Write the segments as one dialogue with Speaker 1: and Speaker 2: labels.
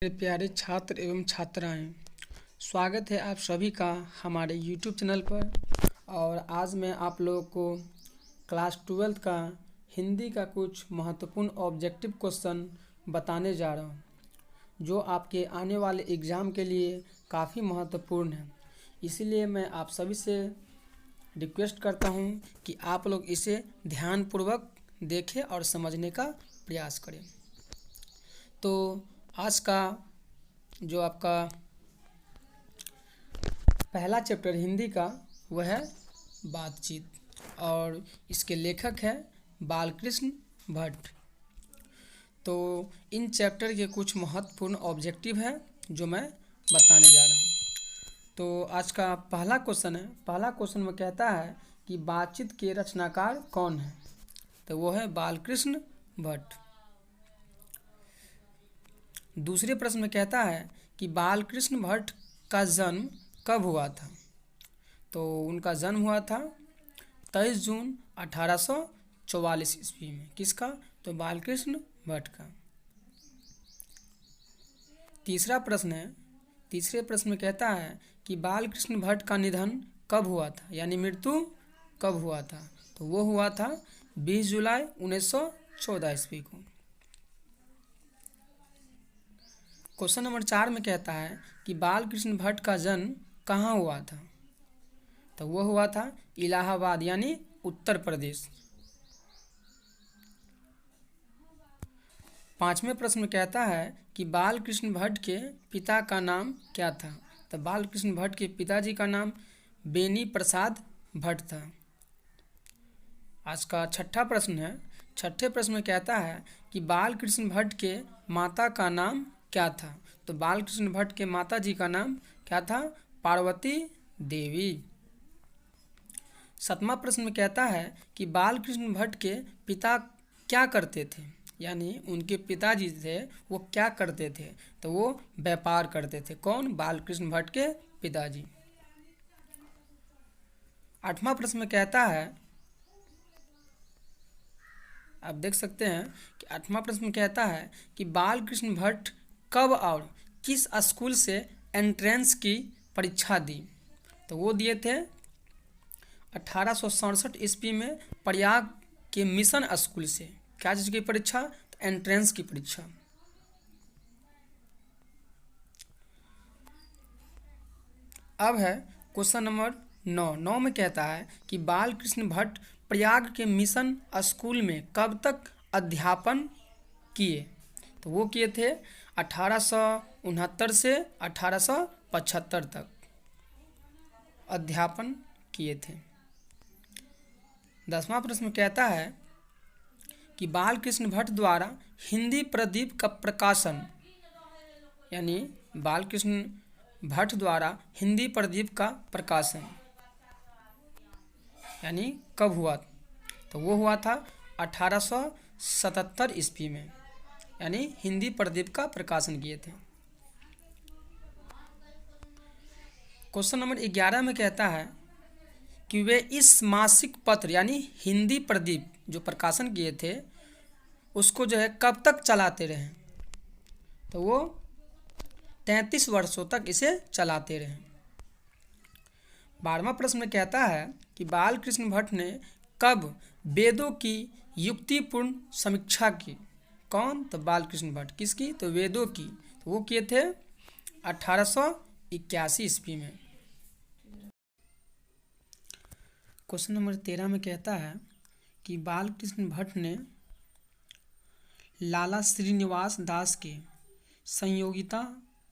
Speaker 1: मेरे प्यारे छात्र एवं छात्राएं, स्वागत है आप सभी का हमारे YouTube चैनल पर। और आज मैं आप लोगों को क्लास 12 का हिंदी का कुछ महत्वपूर्ण ऑब्जेक्टिव क्वेश्चन बताने जा रहा हूं, जो आपके आने वाले एग्ज़ाम के लिए काफ़ी महत्वपूर्ण है। इसीलिए मैं आप सभी से रिक्वेस्ट करता हूं कि आप लोग इसे ध्यानपूर्वक देखें और समझने का प्रयास करें। तो आज का जो आपका पहला चैप्टर हिंदी का वह है बातचीत, और इसके लेखक है बालकृष्ण भट्ट। तो इन चैप्टर के कुछ महत्वपूर्ण ऑब्जेक्टिव है जो मैं बताने जा रहा हूँ। तो आज का पहला क्वेश्चन है। पहला क्वेश्चन में कहता है कि बातचीत के रचनाकार कौन है, तो वो है बालकृष्ण भट्ट। दूसरे प्रश्न में कहता है कि बालकृष्ण भट्ट का जन्म कब हुआ था, तो उनका जन्म हुआ था 23 जून 1844 ईस्वी में। किसका? तो बालकृष्ण भट्ट का। तीसरा प्रश्न है। तीसरे प्रश्न में कहता है कि बालकृष्ण भट्ट का निधन कब हुआ था, यानी मृत्यु कब हुआ था, तो वो हुआ था 20 जुलाई 1914 ईस्वी को। क्वेश्चन नंबर 4 में कहता है कि बालकृष्ण भट्ट का जन्म कहाँ हुआ था, तो वो हुआ था इलाहाबाद यानी उत्तर प्रदेश। पांचवें प्रश्न में कहता है कि बालकृष्ण भट्ट के पिता का नाम क्या था, तो बालकृष्ण भट्ट के पिताजी का नाम बेनी प्रसाद भट्ट था। आज का छठा प्रश्न है। छठे प्रश्न में कहता है कि बालकृष्ण भट्ट के माता का नाम क्या था, तो बालकृष्ण भट्ट के माता जी का नाम क्या था? पार्वती देवी। सातवां प्रश्न में कहता है कि बालकृष्ण भट्ट के पिता क्या करते थे, यानी उनके पिताजी थे वो क्या करते थे, तो वो व्यापार करते थे। कौन? बालकृष्ण भट्ट के पिताजी। आठवां प्रश्न में कहता है, आप देख सकते हैं कि आठवां प्रश्न में कहता है कि बालकृष्ण भट्ट कब और किस स्कूल से एंट्रेंस की परीक्षा दी, तो वो दिए थे 1867 ईस्वी में प्रयाग के मिशन स्कूल से। क्या चीज़ की परीक्षा? तो एंट्रेंस की परीक्षा। अब है क्वेश्चन नंबर 9। 9 में कहता है कि बालकृष्ण भट्ट प्रयाग के मिशन स्कूल में कब तक अध्यापन किए, तो वो किए थे 1869 से 1875 तक अध्यापन किए थे। 10वां प्रश्न कहता है कि बालकृष्ण भट्ट द्वारा हिंदी प्रदीप का प्रकाशन, यानी बालकृष्ण भट्ट द्वारा हिंदी प्रदीप का प्रकाशन यानी कब हुआ, तो वो हुआ था 1877 ईस्वी में, यानी हिंदी प्रदीप का प्रकाशन किए थे। क्वेश्चन नंबर 11 में कहता है कि वे इस मासिक पत्र यानी हिंदी प्रदीप जो प्रकाशन किए थे उसको जो है कब तक चलाते रहे, तो वो 33 वर्षों तक इसे चलाते रहे। 12वां प्रश्न में कहता है कि बालकृष्ण भट्ट ने कब वेदों की युक्तिपूर्ण समीक्षा की। कौन? तो बालकृष्ण भट्ट। किसकी? तो वेदों की। तो वो किए थे 1881 ईस्वी में। क्वेश्चन नंबर 13 में कहता है कि बालकृष्ण भट्ट ने लाला श्रीनिवास दास के संयोगिता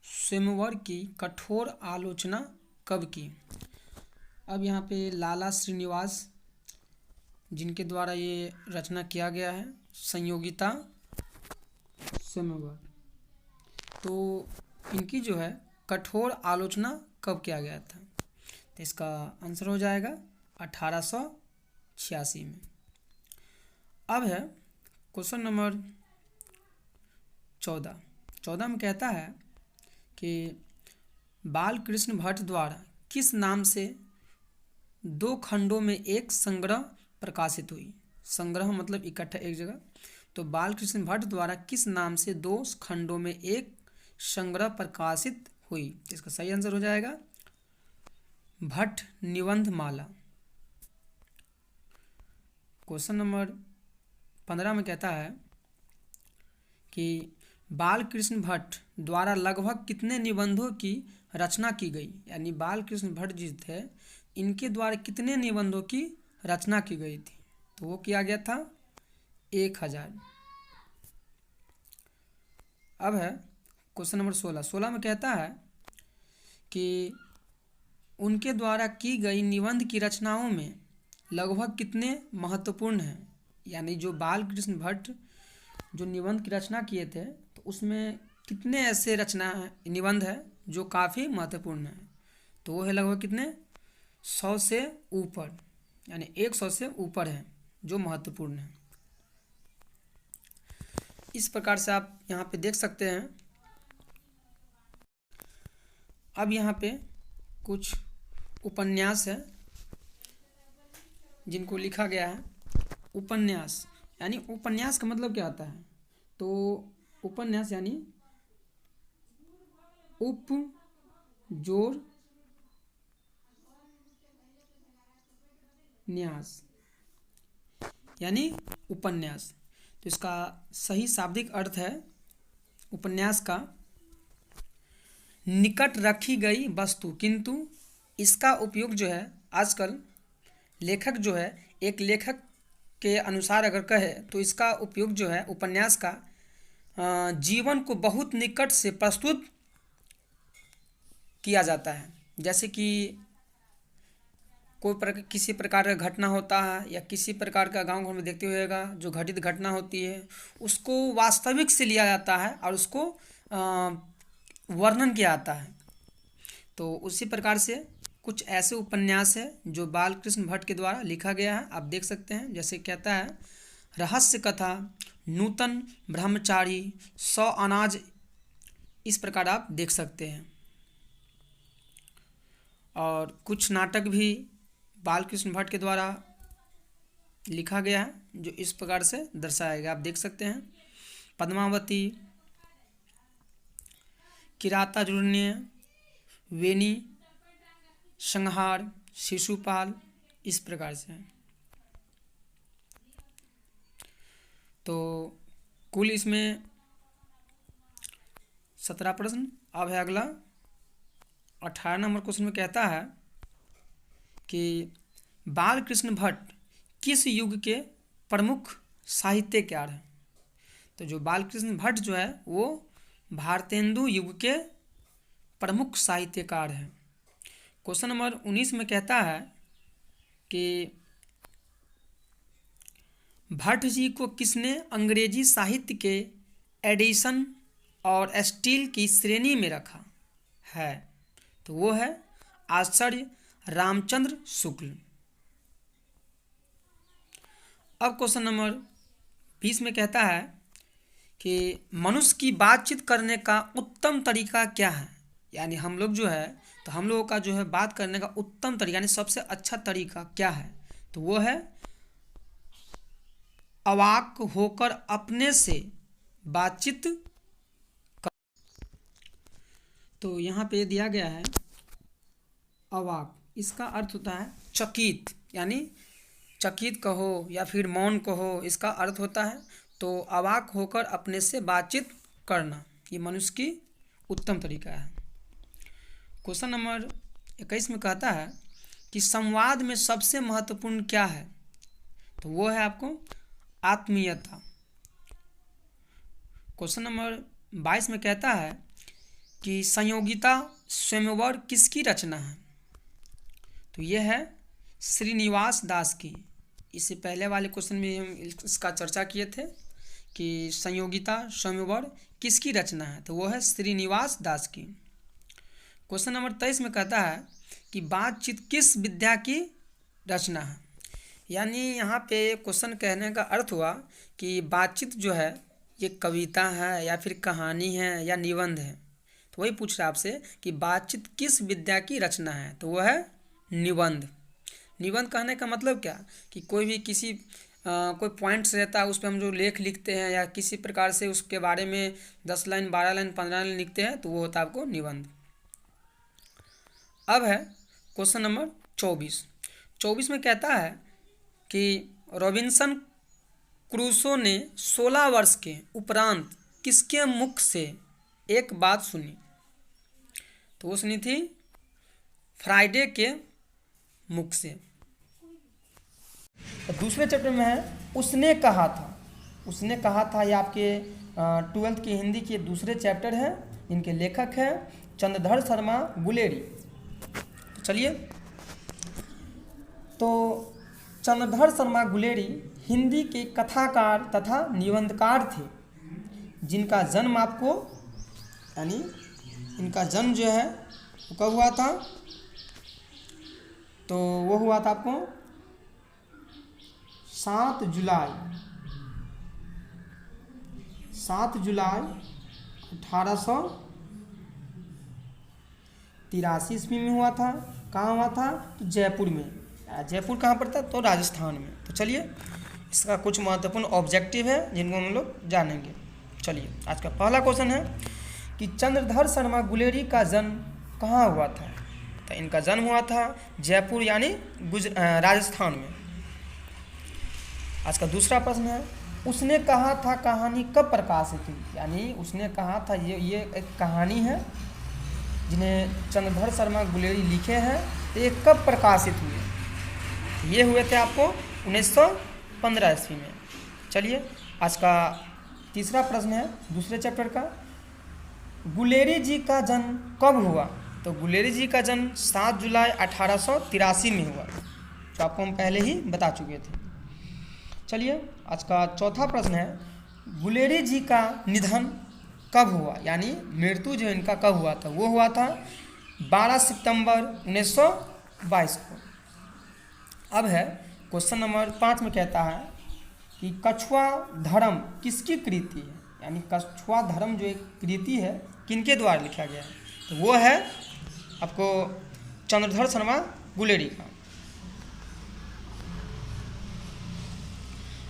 Speaker 1: स्वयंवर की कठोर आलोचना कब की। अब यहाँ पे लाला श्रीनिवास जिनके द्वारा ये रचना किया गया है संयोगिता स्वयंवर, तो इनकी जो है कठोर आलोचना कब किया गया था, तो इसका आंसर हो जाएगा 1886 में। अब है क्वेश्चन नंबर 14। 14 में कहता है कि बालकृष्ण भट्ट द्वारा किस नाम से 2 खंडों में एक संग्रह प्रकाशित हुई। संग्रह मतलब इकट्ठा एक जगह, तो बालकृष्ण भट्ट द्वारा किस नाम से 2 खंडों में एक संग्रह प्रकाशित हुई। इसका सही आंसर हो जाएगा भट्ट निबंध माला। क्वेश्चन नंबर 15 में कहता है कि बालकृष्ण भट्ट द्वारा लगभग कितने निबंधों की रचना की गई। यानी बालकृष्ण भट्ट जी थे, इनके द्वारा कितने निबंधों की रचना की गई थी। तो वो किया गया था 1000। अब है क्वेश्चन नंबर 16 में कहता है कि उनके द्वारा की गई निबंध की रचनाओं में लगभग कितने महत्वपूर्ण हैं। यानी जो बालकृष्ण भट्ट जो निबंध की रचना किए थे, तो उसमें कितने ऐसे निबंध है जो काफ़ी महत्वपूर्ण है। तो वो है लगभग कितने 100 से ऊपर, यानी 100 से ऊपर है जो महत्वपूर्ण है। इस प्रकार से आप यहाँ पे देख सकते हैं। अब यहाँ पे कुछ उपन्यास है जिनको लिखा गया है। उपन्यास यानी उपन्यास का मतलब क्या आता है। तो उपन्यास यानी उप जोर न्यास यानी उपन्यास। तो इसका सही शाब्दिक अर्थ है उपन्यास का निकट रखी गई वस्तु, किंतु इसका उपयोग जो है आजकल लेखक जो है, एक लेखक के अनुसार अगर कहे तो इसका उपयोग जो है उपन्यास का जीवन को बहुत निकट से प्रस्तुत किया जाता है। जैसे कि किसी प्रकार का घटना होता है या किसी प्रकार का गांव घर में देखते हुएगा जो घटित घटना होती है, उसको वास्तविक से लिया जाता है और उसको वर्णन किया जाता है। तो उसी प्रकार से कुछ ऐसे उपन्यास है जो बालकृष्ण भट्ट के द्वारा लिखा गया है। आप देख सकते हैं, जैसे कहता है रहस्य कथा, नूतन ब्रह्मचारी, 100 अनाज, इस प्रकार आप देख सकते हैं। और कुछ नाटक भी बालकृष्ण भट्ट के द्वारा लिखा गया है जो इस प्रकार से दर्शाया गया, आप देख सकते हैं। पद्मावती, किरातार्जुनीय, वेणी, संहार, शिशुपाल, इस प्रकार से। तो कुल इसमें 17 प्रश्न। अब है अगला 18 नंबर क्वेश्चन में कहता है कि बालकृष्ण भट्ट किस युग के प्रमुख साहित्यकार हैं। तो जो बालकृष्ण भट्ट जो है वो भारतेंदु युग के प्रमुख साहित्यकार हैं। क्वेश्चन नंबर 19 में कहता है कि भट्ट जी को किसने अंग्रेजी साहित्य के एडिशन और स्टील की श्रेणी में रखा है। तो वो है आचार्य रामचंद्र शुक्ल। अब क्वेश्चन नंबर 20 में कहता है कि मनुष्य की बातचीत करने का उत्तम तरीका क्या है। यानी हम लोग जो है, तो हम लोगों का जो है बात करने का उत्तम तरीका यानी सबसे अच्छा तरीका क्या है। तो वो है अवाक होकर अपने से बातचीत कर। तो यहाँ पे दिया गया है अवाक, इसका अर्थ होता है चकित, यानी चकित कहो या फिर मौन कहो, इसका अर्थ होता है। तो अवाक होकर अपने से बातचीत करना ये मनुष्य की उत्तम तरीका है। क्वेश्चन नंबर 21 में कहता है कि संवाद में सबसे महत्वपूर्ण क्या है। तो वो है आपको आत्मीयता। क्वेश्चन नंबर 22 में कहता है कि संयोगिता स्वयंवर किसकी रचना है। तो यह है श्रीनिवास दास की। इससे पहले वाले क्वेश्चन में हम इसका चर्चा किए थे कि संयोगिता स्वयंवर किसकी रचना है। तो वो है श्रीनिवास दास की। क्वेश्चन नंबर 23 में कहता है कि बातचीत किस विद्या की रचना है। यानी यहाँ पे क्वेश्चन कहने का अर्थ हुआ कि बातचीत जो है ये कविता है या फिर कहानी है या निबंध है। तो वही पूछ रहा है आपसे कि बातचीत किस विद्या की रचना है। तो वह है निबंध। निबंध कहने का मतलब क्या कि कोई भी किसी कोई पॉइंट्स रहता है उस पर हम जो लेख लिखते हैं या किसी प्रकार से उसके बारे में 10 लाइन 12 लाइन 15 लाइन लिखते हैं तो वो होता है आपको निबंध। अब है क्वेश्चन नंबर 24 में कहता है कि रॉबिन्सन क्रूसो ने 16 वर्ष के उपरांत किसके मुख से एक बात सुनी। तो वो सुनी थी फ्राइडे के मुख से। तो दूसरे चैप्टर में है उसने कहा था। ये आपके 12th की हिंदी के दूसरे चैप्टर है। इनके लेखक हैं चंद्रधर शर्मा गुलेरी। तो चलिए, तो चंद्रधर शर्मा गुलेरी हिंदी के कथाकार तथा निबंधकार थे, जिनका जन्म आपको यानी इनका जन्म जो है वो कब हुआ था, तो वो हुआ था आपको 7 जुलाई 1883 ईस्वी में हुआ था। कहाँ हुआ था, तो जयपुर में। जयपुर कहाँ पड़ता है, तो राजस्थान में। तो चलिए, इसका कुछ महत्वपूर्ण ऑब्जेक्टिव है जिनको हम लोग जानेंगे। चलिए, आज का पहला क्वेश्चन है कि चंद्रधर शर्मा गुलेरी का जन्म कहाँ हुआ था। तो इनका जन्म हुआ था जयपुर यानी राजस्थान में। आज का दूसरा प्रश्न है उसने कहा था कहानी कब प्रकाशित हुई। यानी उसने कहा था, ये एक कहानी है जिन्हें चंद्रधर शर्मा गुलेरी लिखे हैं। तो ये कब प्रकाशित हुए, ये हुए थे आपको 1915 ईस्वी में। चलिए, आज का तीसरा प्रश्न है दूसरे चैप्टर का, गुलेरी जी का जन्म कब हुआ। तो गुलेरी जी का जन्म 7 जुलाई 1883 में हुआ, जो आपको हम पहले ही बता चुके थे। चलिए, आज का चौथा प्रश्न है गुलेरी जी का निधन कब हुआ, यानी मृत्यु जो इनका कब हुआ था। वो हुआ था 12 सितंबर 1922 को। अब है क्वेश्चन नंबर 5 में कहता है कि कछुआ धर्म किसकी कृति है। यानी कछुआ धर्म जो एक कृति है किनके द्वारा लिखा गया है, तो वो है आपको चंद्रधर शर्मा गुलेरी का।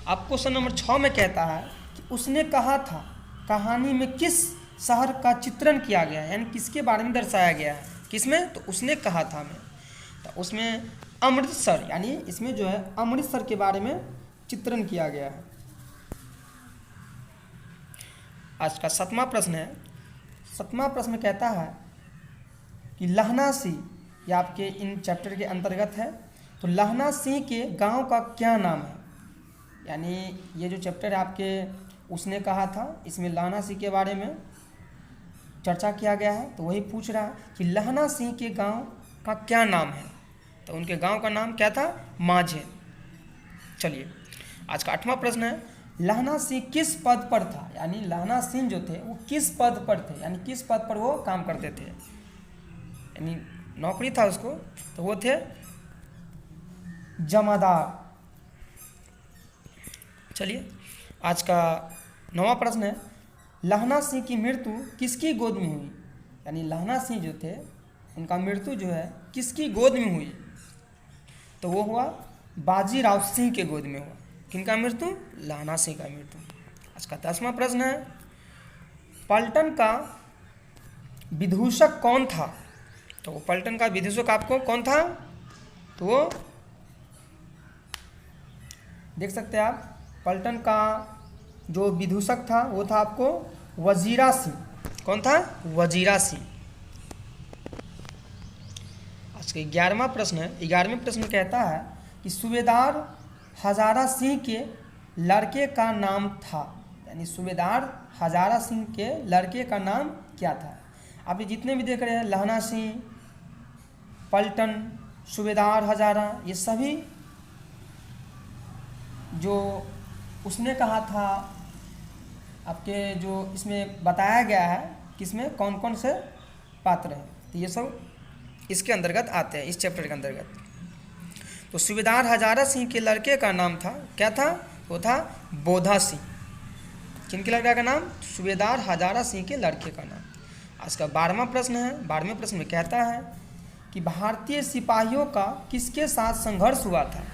Speaker 1: अब क्वेश्चन नंबर 6 में कहता है कि उसने कहा था कहानी में किस शहर का चित्रण किया गया है, यानी किसके बारे में दर्शाया गया है। किसमें, तो उसने कहा था में, तो उसमें अमृतसर, यानी इसमें जो है अमृतसर के बारे में चित्रण किया गया है। आज का 7वां प्रश्न है। 7वां प्रश्न कहता है कि लहना सिंह, ये आपके इन चैप्टर के अंतर्गत है। तो लहना सिंह के गांव का क्या नाम है। यानी ये जो चैप्टर है आपके उसने कहा था, इसमें लहना सिंह के बारे में चर्चा किया गया है। तो वही पूछ रहा है कि लहना सिंह के गांव का क्या नाम है। तो उनके गांव का नाम क्या था, माझे। चलिए, आज का 8वां प्रश्न है लहना सिंह किस पद पर था। यानी लहना सिंह जो थे वो किस पद पर थे, यानी किस पद पर वो काम करते थे, यानी नौकरी था उसको, तो वो थे जमादार। चलिए, आज का 9वां प्रश्न है लहना सिंह की मृत्यु किसकी गोद में हुई। यानी लहना सिंह जो थे उनका मृत्यु जो है किसकी गोद में हुई, तो वो हुआ बाजीराव सिंह के गोद में हुआ। किनका मृत्यु, लहना सिंह का मृत्यु। आज का 10वां प्रश्न है पलटन का विदूषक कौन था। तो पलटन का विदूषक आपको कौन था, तो वो देख सकते हैं आप, पलटन का जो विदूषक था वो था आपको वजीरा सिंह। कौन था, वजीरा सिंह। आज का 11वां प्रश्न है। 11वें प्रश्न कहता है कि सूबेदार हजारा सिंह के लड़के का नाम था। यानी सूबेदार हजारा सिंह के लड़के का नाम क्या था। आप ये जितने भी देख रहे हैं लहना सिंह, पलटन, सूबेदार हजारा, ये सभी जो उसने कहा था आपके जो इसमें बताया गया है किसमें कौन कौन से पात्र हैं, तो ये सब इसके अंतर्गत आते हैं, इस चैप्टर के अंतर्गत। तो सूबेदार हजारा सिंह के लड़के का नाम था, क्या था, वो था बोधा सिंह। किनके लड़के का नाम, सूबेदार हजारा सिंह के लड़के का नाम। आज का 12वां प्रश्न है। 12वें प्रश्न में कहता है कि भारतीय सिपाहियों का किसके साथ संघर्ष हुआ था।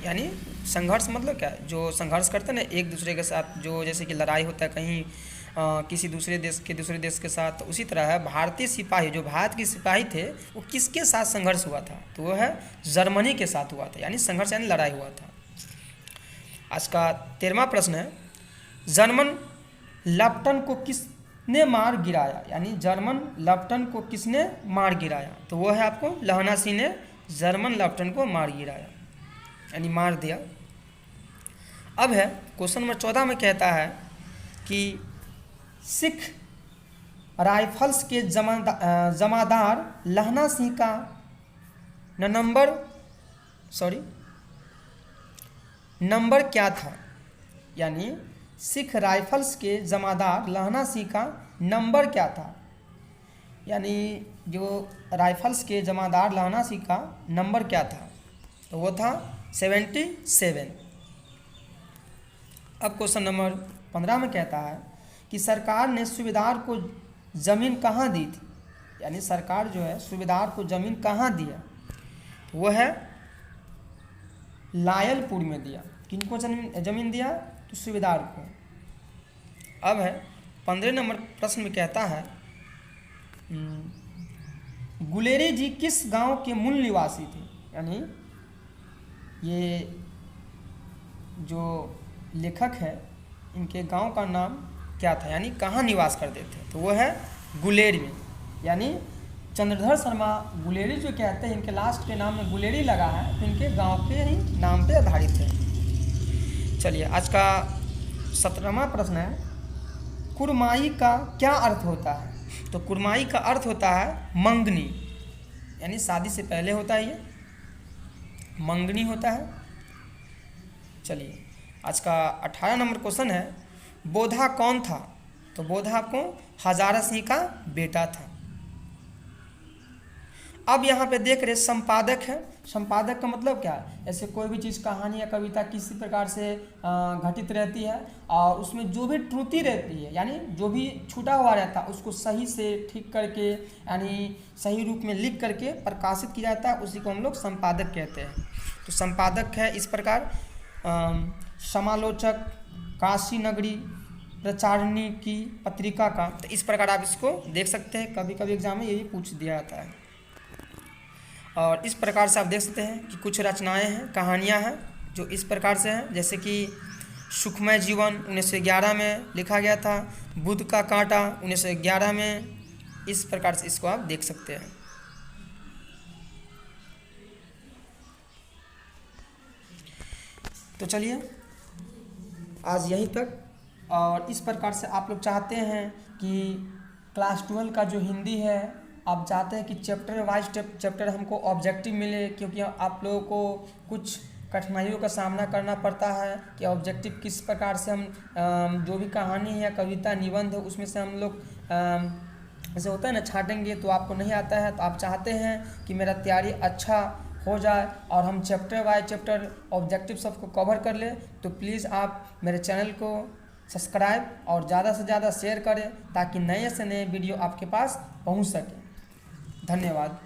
Speaker 1: यानी संघर्ष मतलब क्या है, जो संघर्ष करते हैं ना एक दूसरे के साथ, जो जैसे कि लड़ाई होता है कहीं किसी दूसरे देश के साथ, तो उसी तरह है भारतीय सिपाही, जो भारत के सिपाही थे वो किसके साथ संघर्ष हुआ था, तो वो है जर्मनी के साथ हुआ था, यानी संघर्ष यानी लड़ाई हुआ था। आज का 13वां प्रश्न है, जर्मन लेफ्टन को किसने मार गिराया, यानी जर्मन लेफ्टन को किसने मार गिराया, तो वो है आपको लहना सिंह ने जर्मन लेफ्टन को मार गिराया यानी मार दिया। अब है क्वेश्चन नंबर 14 में कहता है कि सिख राइफल्स के जमादार लहना सिंह का नंबर क्या था, यानी सिख राइफल्स के जमादार लहना सिंह का नंबर क्या था, यानी जो राइफल्स के जमादार लहना सिंह का नंबर क्या था, तो वो था 77। अब क्वेश्चन नंबर 15 में कहता है कि सरकार ने सूबेदार को ज़मीन कहाँ दी थी, यानी सरकार जो है सूबेदार को ज़मीन कहाँ दिया, वो है लायलपुर में दिया। किनको ज़मीन दिया, तो सूबेदार को। अब है 15 नंबर प्रश्न में कहता है गुलेरी जी किस गांव के मूल निवासी थे, यानी ये जो लेखक है इनके गांव का नाम क्या था, यानी कहाँ निवास करते थे, तो वो है गुलेरी में, यानी चंद्रधर शर्मा गुलेरी जो कहते हैं, इनके लास्ट के नाम में गुलेरी लगा है, तो इनके गांव के ही नाम पे आधारित है। चलिए आज का 17वां प्रश्न है, कुरमाई का क्या अर्थ होता है, तो कुरमाई का अर्थ होता है मंगनी, यानी शादी से पहले होता है, ये मंगनी होता है। चलिए आज का 18 नंबर क्वेश्चन है, बोधा कौन था, तो बोधा को हजारा सिंह का बेटा था। अब यहाँ पे देख रहे संपादक है, संपादक का मतलब क्या है, ऐसे कोई भी चीज़ कहानी या कविता किसी प्रकार से घटित रहती है और उसमें जो भी त्रुटि रहती है, यानी जो भी छूटा हुआ रहता है उसको सही से ठीक करके, यानी सही रूप में लिख करके प्रकाशित किया जाता है, उसी को हम लोग संपादक कहते हैं। तो संपादक है इस प्रकार समालोचक, काशी नगरी प्रचारणी की पत्रिका का, तो इस प्रकार आप इसको देख सकते हैं, कभी कभी एग्जाम में यही पूछ दिया जाता है। और इस प्रकार से आप देख सकते हैं कि कुछ रचनाएं हैं, कहानियां हैं जो इस प्रकार से हैं, जैसे कि सुखमय जीवन 1911 में लिखा गया था, बुद्ध का कांटा 1911 में, इस प्रकार से इसको आप देख सकते हैं। तो चलिए आज यहीं तक। और इस प्रकार से आप लोग चाहते हैं कि क्लास 12 का जो हिंदी है, आप चाहते हैं कि चैप्टर वाइज चैप्टर हमको ऑब्जेक्टिव मिले, क्योंकि आप लोगों को कुछ कठिनाइयों का सामना करना पड़ता है कि ऑब्जेक्टिव किस प्रकार से हम जो भी कहानी है, कविता, निबंध है, उसमें से हम लोग जैसे होता है ना छाटेंगे, तो आपको नहीं आता है, तो आप चाहते हैं कि मेरा तैयारी अच्छा हो जाए और हम चैप्टर बाय चैप्टर ऑब्जेक्टिव सबको कवर कर ले, तो प्लीज़ आप मेरे चैनल को सब्सक्राइब और ज़्यादा से ज़्यादा शेयर करें ताकि नए से नए वीडियो आपके पास पहुंच सके। धन्यवाद।